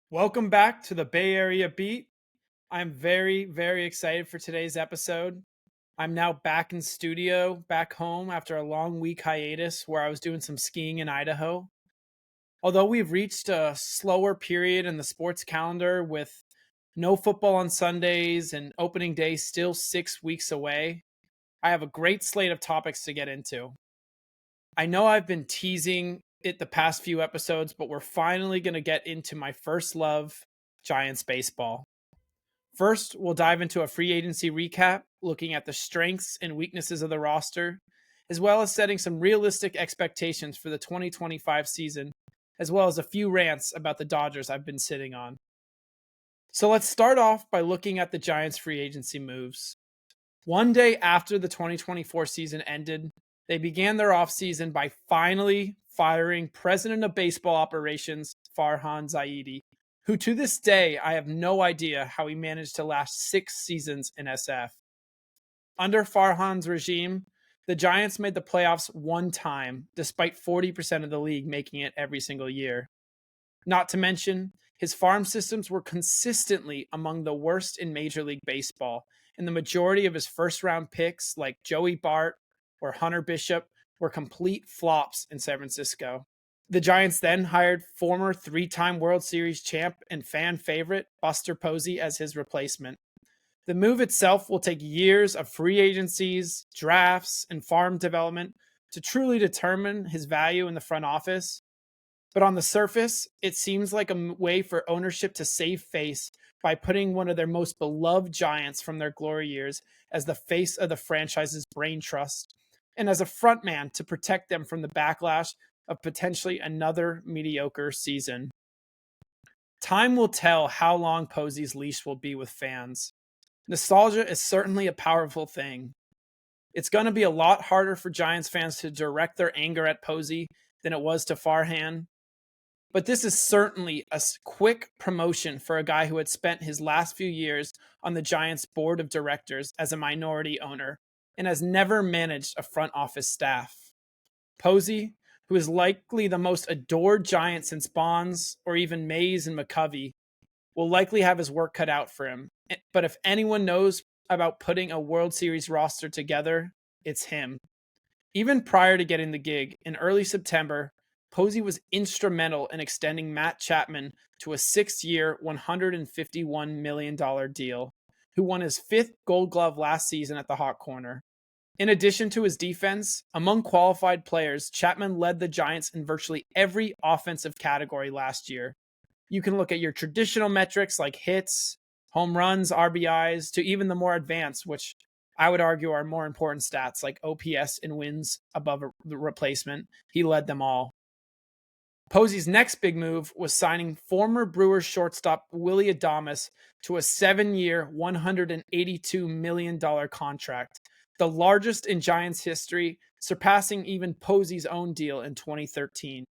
Welcome back to the Bay Area Beat. I'm very, very excited for today's episode. I'm now back in studio, back home after a long week hiatus where I was doing some skiing in Idaho. Although we've reached a slower period in the sports calendar with no football on Sundays and opening day still 6 weeks away, I have a great slate of topics to get into. I know I've been teasing it the past few episodes, but we're finally going to get into my first love, Giants baseball. First, we'll dive into a free agency recap, looking at the strengths and weaknesses of the roster, as well as setting some realistic expectations for the 2025 season, as well as a few rants about the Dodgers I've been sitting on. So let's start off by looking at the Giants' free agency moves. One day after the 2024 season ended, they began their offseason by finally firing President of Baseball Operations, Farhan Zaidi, who to this day I have no idea how he managed to last 6 seasons in SF. Under Farhan's regime, the Giants made the playoffs one time, despite 40% of the league making it every single year. Not to mention, his farm systems were consistently among the worst in Major League Baseball, and the majority of his first round picks, like Joey Bart or Hunter Bishop, were complete flops in San Francisco. The Giants then hired former 3-time World Series champ and fan favorite Buster Posey as his replacement. The move itself will take years of free agencies, drafts, and farm development to truly determine his value in the front office. But on the surface, it seems like a way for ownership to save face by putting one of their most beloved Giants from their glory years as the face of the franchise's brain trust and as a frontman to protect them from the backlash of potentially another mediocre season. Time will tell how long Posey's leash will be with fans. Nostalgia is certainly a powerful thing. It's going to be a lot harder for Giants fans to direct their anger at Posey than it was to Farhan. But this is certainly a quick promotion for a guy who had spent his last few years on the Giants' board of directors as a minority owner and has never managed a front office staff. Posey, who is likely the most adored Giant since Bonds or even Mays and McCovey, will likely have his work cut out for him. But if anyone knows about putting a World Series roster together, it's him. Even prior to getting the gig, in early September, Posey was instrumental in extending Matt Chapman to a 6-year, $151 million deal, who won his 5th Gold Glove last season at the hot corner. In addition to his defense, among qualified players, Chapman led the Giants in virtually every offensive category last year. You can look at your traditional metrics like hits, home runs, RBIs, to even the more advanced, which I would argue are more important stats like OPS and wins above the replacement. He led them all. Posey's next big move was signing former Brewers shortstop Willy Adames to a 7-year, $182 million contract, the largest in Giants history, surpassing even Posey's own deal in 2013.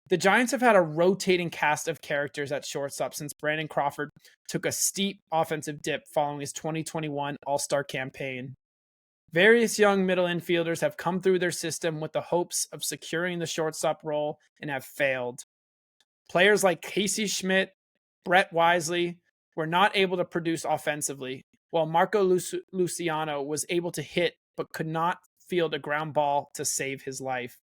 The Giants have had a rotating cast of characters at shortstop since Brandon Crawford took a steep offensive dip following his 2021 All-Star campaign. Various young middle infielders have come through their system with the hopes of securing the shortstop role and have failed. Players like Casey Schmidt, Brett Wisely were not able to produce offensively, while Marco Luciano was able to hit but could not field a ground ball to save his life.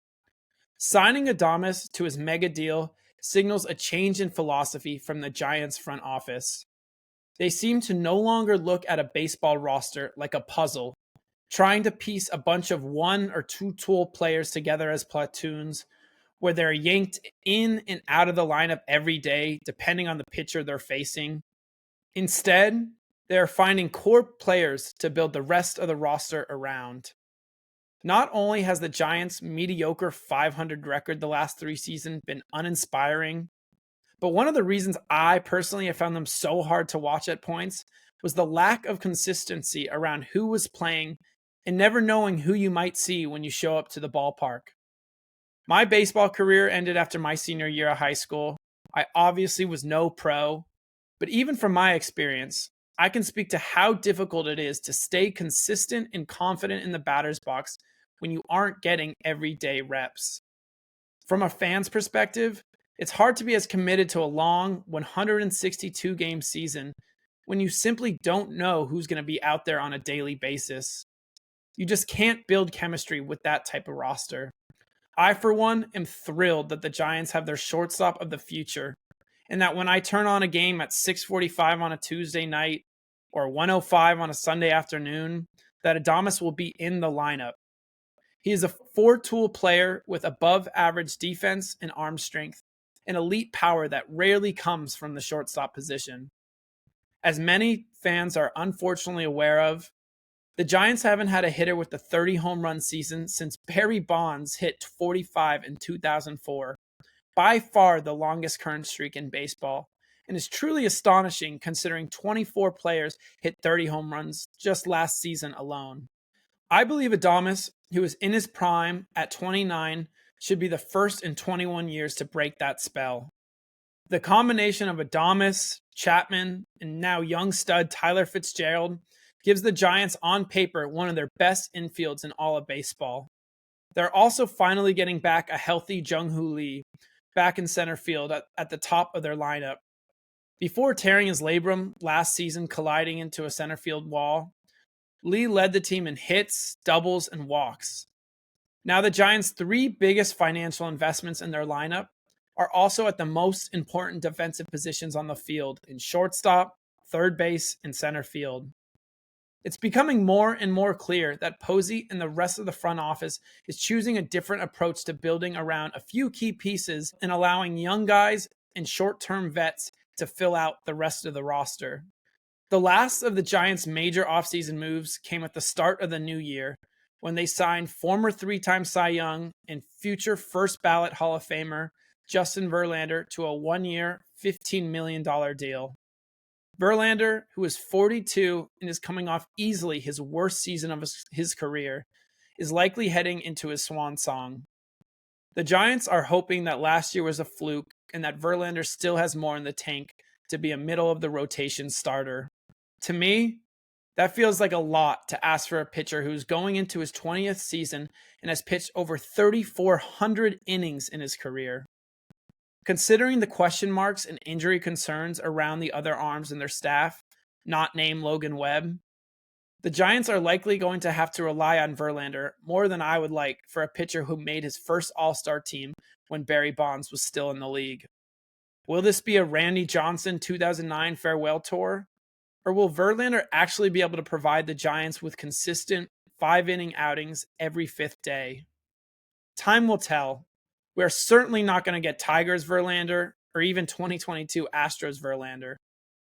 Signing Adames to his mega deal signals a change in philosophy from the Giants' front office. They seem to no longer look at a baseball roster like a puzzle, trying to piece a bunch of 1 or 2 tool players together as platoons, where they're yanked in and out of the lineup every day, depending on the pitcher they're facing. Instead, they're finding core players to build the rest of the roster around. Not only has the Giants' mediocre .500 record the last 3 seasons been uninspiring, but one of the reasons I personally have found them so hard to watch at points was the lack of consistency around who was playing and never knowing who you might see when you show up to the ballpark. My baseball career ended after my senior year of high school. I obviously was no pro, but even from my experience, I can speak to how difficult it is to stay consistent and confident in the batter's box when you aren't getting everyday reps. From a fan's perspective, It's hard to be as committed to a long 162 game season when you simply don't know who's going to be out there on a daily basis. You just can't build chemistry with that type of roster. I, for one, am thrilled that the Giants have their shortstop of the future, and that when I turn on a game at 6:45 on a Tuesday night or 1:05 on a Sunday afternoon, that Adames will be in the lineup. He is a four-tool player with above-average defense and arm strength, and elite power that rarely comes from the shortstop position. As many fans are unfortunately aware of, the Giants haven't had a hitter with a 30 home run season since Barry Bonds hit 45 in 2004, by far the longest current streak in baseball, and is truly astonishing considering 24 players hit 30 home runs just last season alone. I believe Adames, who is in his prime at 29, should be the first in 21 years to break that spell. The combination of Adames, Chapman, and now young stud Tyler Fitzgerald gives the Giants on paper one of their best infields in all of baseball. They're also finally getting back a healthy Jung-Hoo Lee back in center field at the top of their lineup. Before tearing his labrum last season colliding into a center field wall, Lee led the team in hits, doubles, and walks. Now the Giants' three biggest financial investments in their lineup are also at the most important defensive positions on the field in shortstop, third base, and center field. It's becoming more and more clear that Posey and the rest of the front office is choosing a different approach to building around a few key pieces and allowing young guys and short-term vets to fill out the rest of the roster. The last of the Giants' major offseason moves came at the start of the new year when they signed former three-time Cy Young and future first-ballot Hall of Famer Justin Verlander to a one-year, $15 million deal. Verlander, who is 42 and is coming off easily his worst season of his career, is likely heading into his swan song. The Giants are hoping that last year was a fluke and that Verlander still has more in the tank to be a middle-of-the-rotation starter. To me, that feels like a lot to ask for a pitcher who's going into his 20th season and has pitched over 3,400 innings in his career. Considering the question marks and injury concerns around the other arms in their staff, not named Logan Webb, the Giants are likely going to have to rely on Verlander more than I would like for a pitcher who made his first All-Star team when Barry Bonds was still in the league. Will this be a Randy Johnson 2009 farewell tour? Or will Verlander actually be able to provide the Giants with consistent 5-inning outings every fifth day? Time will tell. We are certainly not going to get Tigers Verlander or even 2022 Astros Verlander.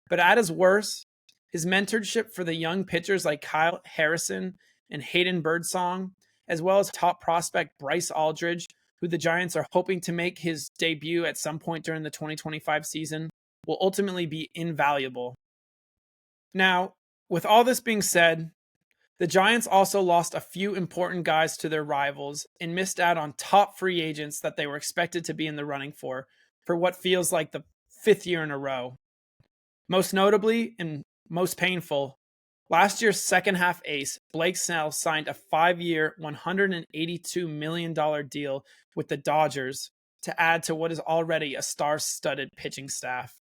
But at his worst, his mentorship for the young pitchers like Kyle Harrison and Hayden Birdsong, as well as top prospect Bryce Aldridge, who the Giants are hoping to make his debut at some point during the 2025 season, will ultimately be invaluable. Now, with all this being said, the Giants also lost a few important guys to their rivals and missed out on top free agents that they were expected to be in the running for what feels like the fifth year in a row. Most notably and most painful, last year's second half ace, Blake Snell, signed a 5-year, $182 million deal with the Dodgers to add to what is already a star-studded pitching staff.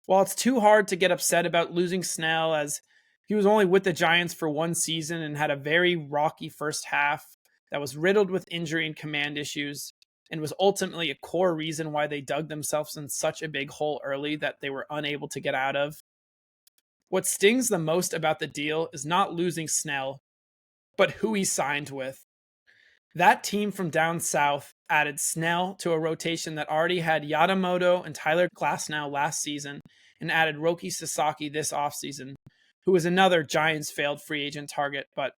While it's too hard to get upset about losing Snell, as he was only with the Giants for one season and had a very rocky first half that was riddled with injury and command issues, and was ultimately a core reason why they dug themselves in such a big hole early that they were unable to get out of. What stings the most about the deal is not losing Snell, but who he signed with. That team from down south added Snell to a rotation that already had Yamamoto and Tyler Glasnow last season, and added Roki Sasaki this offseason, who was another Giants failed free agent target, but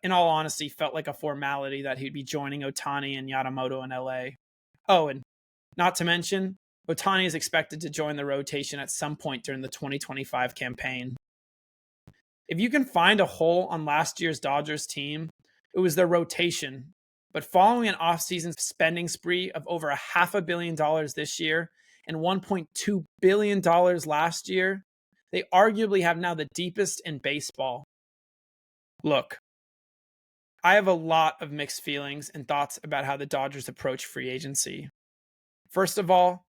in all honesty felt like a formality that he'd be joining Ohtani and Yamamoto in LA. Oh, and not to mention, Ohtani is expected to join the rotation at some point during the 2025 campaign. If you can find a hole on last year's Dodgers team, it was their rotation. But following an offseason spending spree of over $500 million this year and $1.2 billion last year, they arguably have now the deepest in baseball. Look, I have a lot of mixed feelings and thoughts about how the Dodgers approach free agency. First of all,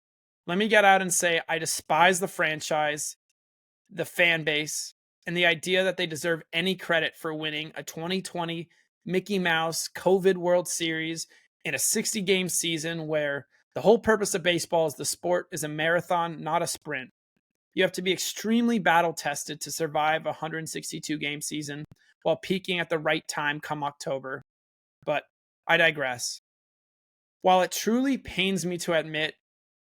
let me get out and say I despise the franchise, the fan base, and the idea that they deserve any credit for winning a 2020 Mickey Mouse COVID World Series in a 60-game season where the whole purpose of baseball is the sport is a marathon, not a sprint. You have to be extremely battle tested to survive a 162-game season while peaking at the right time come October. But I digress. While it truly pains me to admit,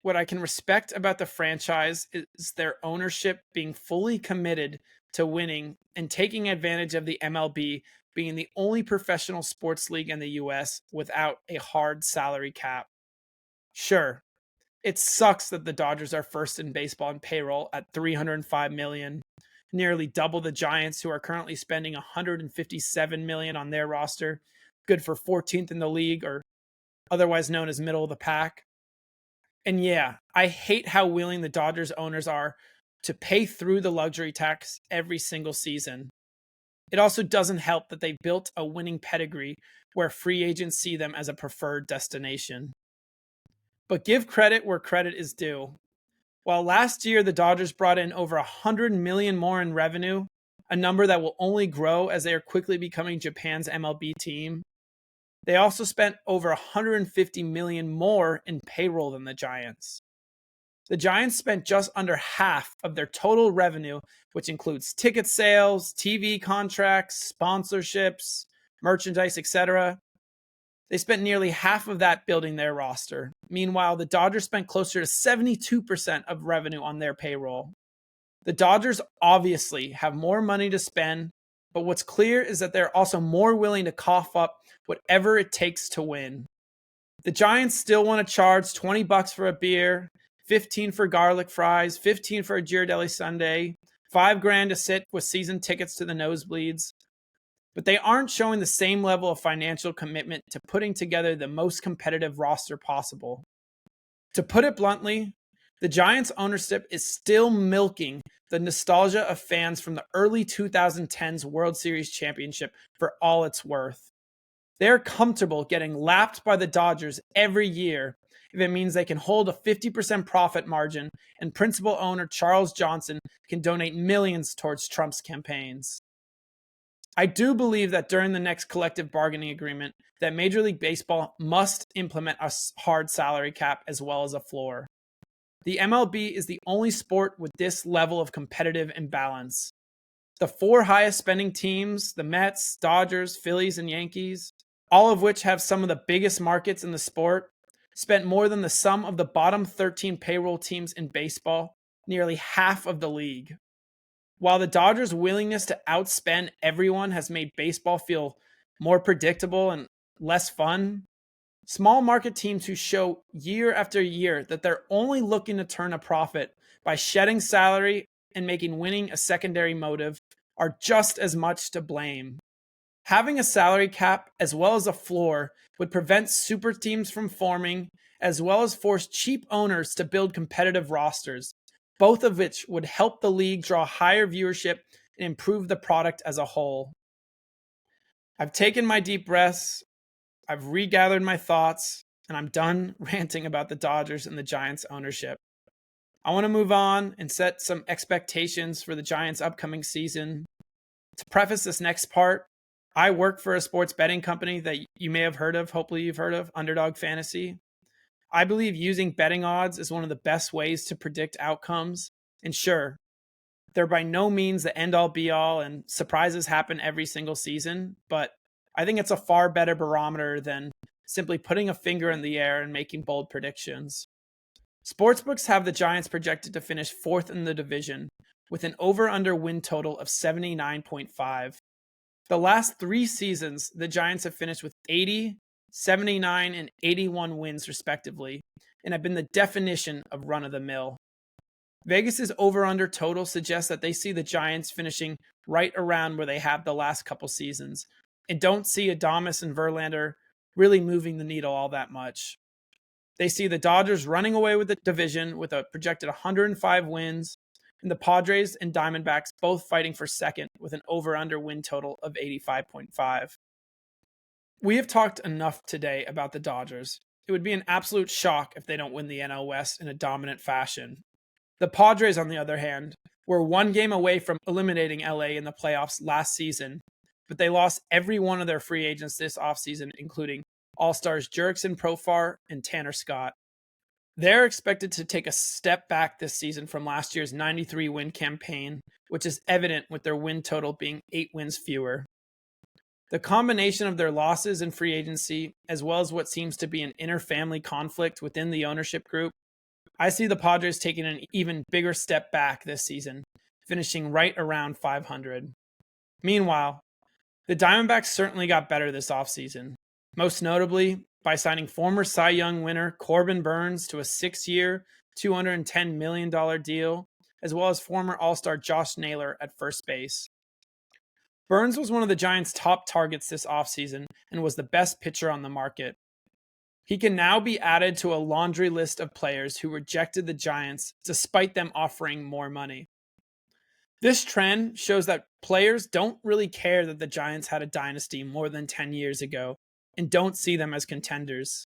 what I can respect about the franchise is their ownership being fully committed to winning and taking advantage of the MLB being the only professional sports league in the US without a hard salary cap. Sure, it sucks that the Dodgers are first in baseball in payroll at $305 million, nearly double the Giants, who are currently spending $157 million on their roster, good for 14th in the league, or otherwise known as middle of the pack. And yeah, I hate how willing the Dodgers owners are to pay through the luxury tax every single season. It also doesn't help that they've built a winning pedigree where free agents see them as a preferred destination. But give credit where credit is due. While last year the Dodgers brought in over $100 million more in revenue, a number that will only grow as they are quickly becoming Japan's MLB team, they also spent over $150 million more in payroll than the Giants. The Giants spent just under half of their total revenue, which includes ticket sales, TV contracts, sponsorships, merchandise, etc. They spent nearly half of that building their roster. Meanwhile, the Dodgers spent closer to 72% of revenue on their payroll. The Dodgers obviously have more money to spend, but what's clear is that they're also more willing to cough up whatever it takes to win. The Giants still want to charge $20 for a beer, $15 for garlic fries, $15 for a Ghirardelli sundae, $5,000 to sit with season tickets to the nosebleeds. But they aren't showing the same level of financial commitment to putting together the most competitive roster possible. To put it bluntly, the Giants' ownership is still milking the nostalgia of fans from the early 2010s World Series championship for all it's worth. They're comfortable getting lapped by the Dodgers every year if it means they can hold a 50% profit margin and principal owner Charles Johnson can donate millions towards Trump's campaigns. I do believe that during the next collective bargaining agreement, that Major League Baseball must implement a hard salary cap as well as a floor. The MLB is the only sport with this level of competitive imbalance. The four highest spending teams, the Mets, Dodgers, Phillies, and Yankees, all of which have some of the biggest markets in the sport, spent more than the sum of the bottom 13 payroll teams in baseball, nearly half of the league. While the Dodgers' willingness to outspend everyone has made baseball feel more predictable and less fun, small market teams who show year after year that they're only looking to turn a profit by shedding salary and making winning a secondary motive are just as much to blame. Having a salary cap as well as a floor would prevent super teams from forming, as well as force cheap owners to build competitive rosters, both of which would help the league draw higher viewership and improve the product as a whole. I've taken my deep breaths, I've regathered my thoughts, and I'm done ranting about the Dodgers and the Giants ownership. I want to move on and set some expectations for the Giants' upcoming season. To preface this next part, I work for a sports betting company that you may have heard of, hopefully you've heard of, Underdog Fantasy. I believe using betting odds is one of the best ways to predict outcomes. And sure, they're by no means the end all be all and surprises happen every single season, but I think it's a far better barometer than simply putting a finger in the air and making bold predictions. Sportsbooks have the Giants projected to finish fourth in the division with an over-under win total of 79.5. The last 3 seasons, the Giants have finished with 80, 79, and 81 wins respectively, and have been the definition of run-of-the-mill. Vegas's over-under total suggests that they see the Giants finishing right around where they have the last couple seasons, and don't see Adames and Verlander really moving the needle all that much. They see the Dodgers running away with the division with a projected 105 wins, and the Padres and Diamondbacks both fighting for second with an over-under win total of 85.5. We have talked enough today about the Dodgers. it would be an absolute shock if they don't win the NL West in a dominant fashion. The Padres, on the other hand, were one game away from eliminating LA in the playoffs last season, but they lost every one of their free agents this offseason, including All-Stars Jurickson Profar and Tanner Scott. They're expected to take a step back this season from last year's 93-win campaign, which is evident with their win total being 8 wins fewer. The combination of their losses in free agency, as well as what seems to be an inter-family conflict within the ownership group, I see the Padres taking an even bigger step back this season, finishing right around 500. Meanwhile, the Diamondbacks certainly got better this offseason, most notably by signing former Cy Young winner Corbin Burnes to a 6-year, $210 million deal, as well as former All-Star Josh Naylor at first base. Burnes was one of the Giants' top targets this offseason and was the best pitcher on the market. He can now be added to a laundry list of players who rejected the Giants despite them offering more money. This trend shows that players don't really care that the Giants had a dynasty more than 10 years ago and don't see them as contenders.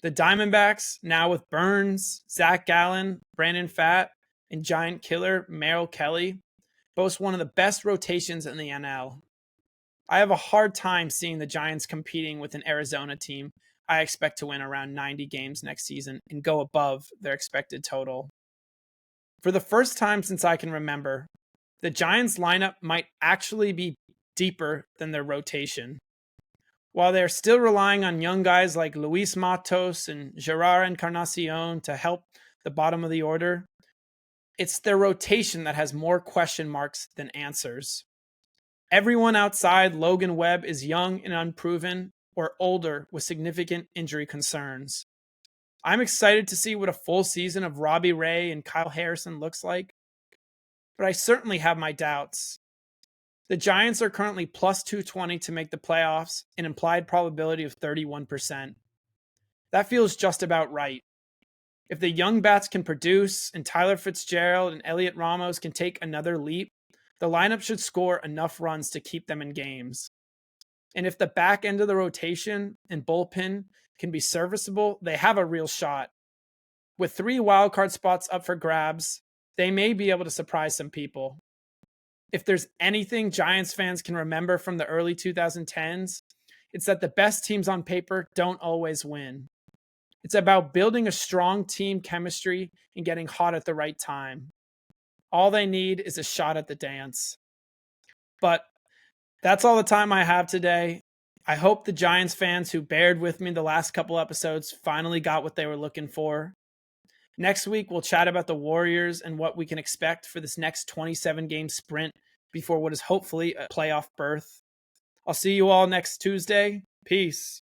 The Diamondbacks, now with Burnes, Zach Gallen, Brandon Pfaadt, and Giant killer Merrill Kelly, boast one of the best rotations in the NL. I have a hard time seeing the Giants competing with an Arizona team I expect to win around 90 games next season and go above their expected total. For the first time since I can remember, the Giants lineup might actually be deeper than their rotation. While they're still relying on young guys like Luis Matos and Gerard Encarnacion to help the bottom of the order, it's their rotation that has more question marks than answers. Everyone outside Logan Webb is young and unproven, or older with significant injury concerns. I'm excited to see what a full season of Robbie Ray and Kyle Harrison looks like, but I certainly have my doubts. The Giants are currently plus 220 to make the playoffs, an implied probability of 31%. That feels just about right. If the young bats can produce and Tyler Fitzgerald and Elliot Ramos can take another leap, the lineup should score enough runs to keep them in games. And if the back end of the rotation and bullpen can be serviceable, they have a real shot. With 3 wildcard spots up for grabs, they may be able to surprise some people. If there's anything Giants fans can remember from the early 2010s, it's that the best teams on paper don't always win. It's about building a strong team chemistry and getting hot at the right time. All they need is a shot at the dance. But that's all the time I have today. I hope the Giants fans who bared with me the last couple episodes finally got what they were looking for. Next week, we'll chat about the Warriors and what we can expect for this next 27-game sprint before what is hopefully a playoff berth. I'll see you all next Tuesday. Peace.